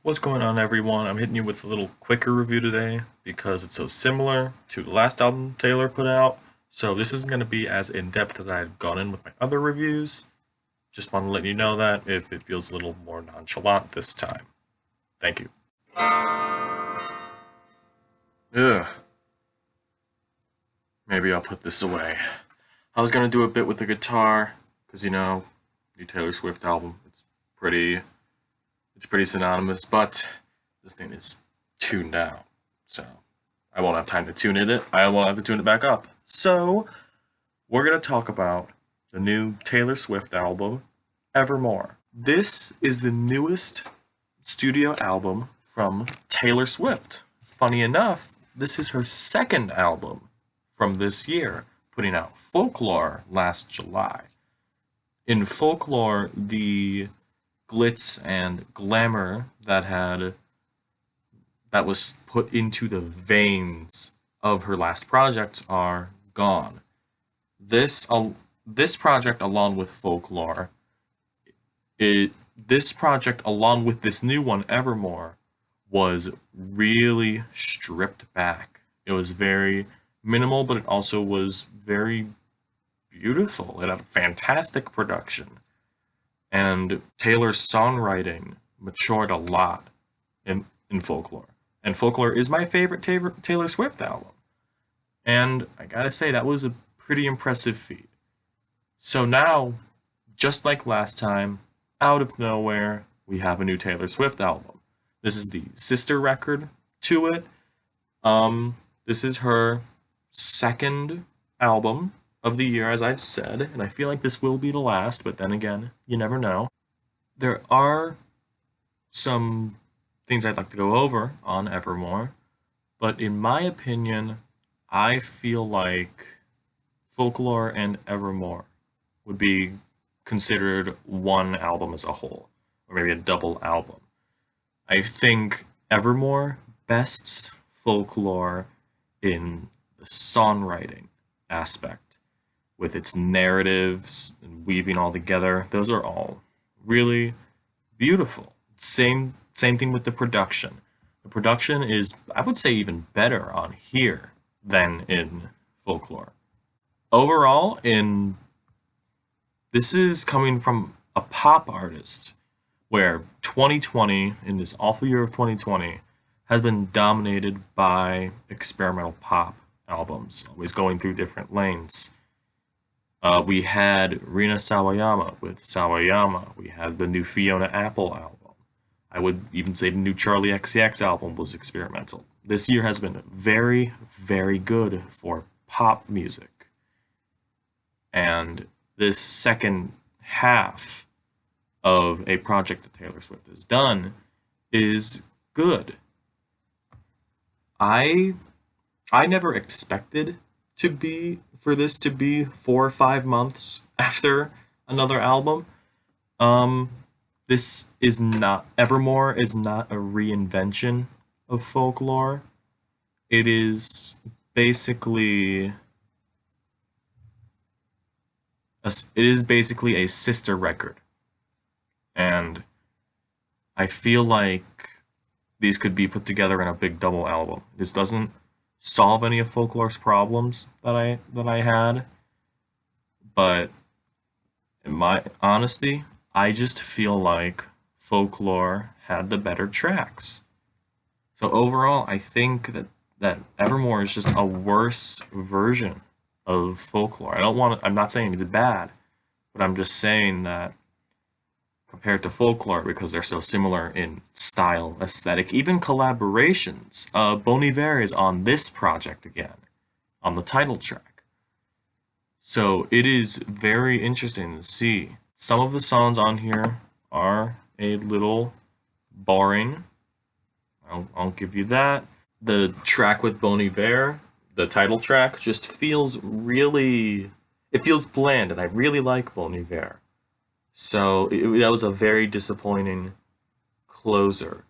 What's going on, everyone? I'm hitting you with a little quicker review today because it's so similar to the last album Taylor put out. So this isn't going to be as in-depth as I've gone in with my other reviews. Just want to let you know that if it feels a little more nonchalant this time. Thank you. Ugh. Maybe I'll put this away. I was going to do a bit with the guitar because, new Taylor Swift album. Pretty it's pretty synonymous, but this thing is tuned out. So I won't have time to tune it. I won't have to tune it back up. So we're gonna talk about the new Taylor Swift album, Evermore. This is the newest studio album from Taylor Swift. Funny enough, this is her second album from this year, putting out Folklore last July. In Folklore, the glitz and glamour that was put into the veins of her last projects are gone. This project, along with Folklore, this project along with this new one, Evermore, was really stripped back. It was very minimal, but it also was very beautiful. It had a fantastic production. And Taylor's songwriting matured a lot in Folklore. And Folklore is my favorite Taylor Swift album. And I gotta say, that was a pretty impressive feat. So now, just like last time, out of nowhere, we have a new Taylor Swift album. This is the sister record to it. This is her second album of the year, as I've said, and I feel like this will be the last, but then again, you never know. There are some things I'd like to go over on Evermore, but in my opinion, I feel like Folklore and Evermore would be considered one album as a whole, or maybe a double album. I think Evermore bests Folklore in the songwriting aspect with its narratives and weaving all together. Those are all really beautiful. Same thing with the production. The production is, I would say, even better on here than in Folklore. Overall, in this is coming from a pop artist where 2020, in this awful year of 2020, has been dominated by experimental pop albums, always going through different lanes. We had Rina Sawayama with Sawayama. We had the new Fiona Apple album. I would even say the new Charlie XCX album was experimental. This year has been very, very good for pop music. And this second half of a project that Taylor Swift has done is good. I I never expected for this to be 4 or 5 months after another album. Um, this is not Evermore is not a reinvention of folklore. It is basically it is basically a sister record, and I feel like these could be put together in a big double album. This doesn't solve any of folklore's problems that I had, but in my honesty, I just feel like folklore had the better tracks. So overall, I think that Evermore is just a worse version of folklore. I'm not saying it's bad, but I'm just saying that compared to folklore, because they're so similar in style, aesthetic, even collaborations. Bon Iver is on this project again, on the title track. So it is very interesting to see. Some of the songs on here are a little boring. I'll give you that. The track with Bon Iver, the title track, just feels really, it feels bland, and I really like Bon Iver. So that was a very disappointing closer.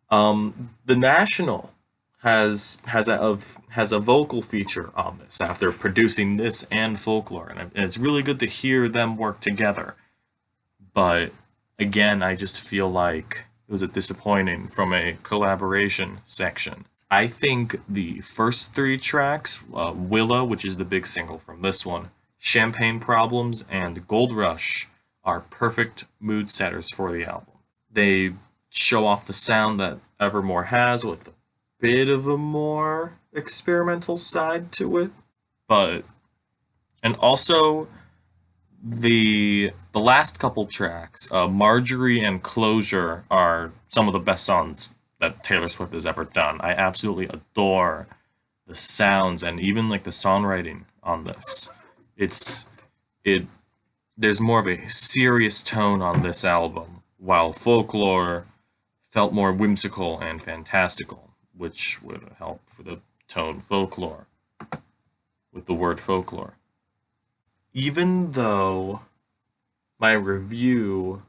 The National has a vocal feature on this after producing this and folklore, and it's really good to hear them work together. But again, I just feel like was a disappointing from a collaboration section. I think the first three tracks, Willow, which is the big single from this one, Champagne Problems, and Gold Rush, are perfect mood setters for the album. They show off the sound that Evermore has with a bit of a more experimental side to it, but and also the last couple tracks, Marjorie and Closure, are some of the best songs that Taylor Swift has ever done. I absolutely adore the sounds and even like the songwriting on this. It's it there's more of a serious tone on this album, while Folklore felt more whimsical and fantastical, which would help for the tone folklore with the word folklore. Even though my review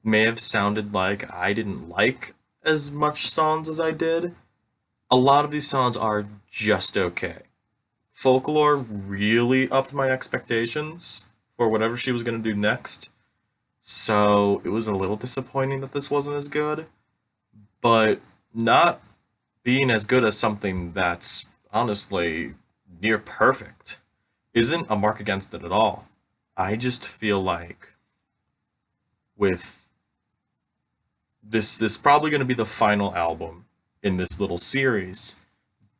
may have sounded like I didn't like as much songs as I did, a lot of these songs are just okay. Folklore really upped my expectations for whatever she was going to do next, so it was a little disappointing that this wasn't as good, but not being as good as something that's honestly near perfect isn't a mark against it at all. I just feel like with this probably going to be the final album in this little series,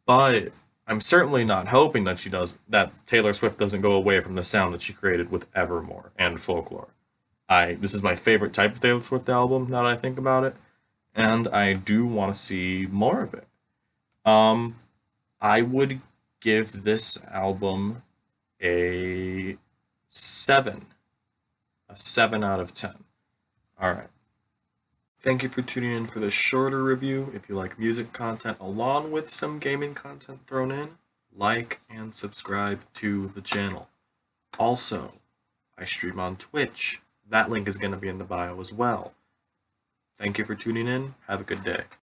but I'm certainly not hoping that Taylor Swift doesn't go away from the sound that she created with Evermore and Folklore. I This is my favorite type of Taylor Swift album now that I think about it, and I do want to see more of it. Um, I would give this album a 7, a 7 out of 10. All right. Thank you for tuning in for this shorter review. If you like music content along with some gaming content thrown in, like and subscribe to the channel. Also, I stream on Twitch. That link is going to be in the bio as well. Thank you for tuning in. Have a good day.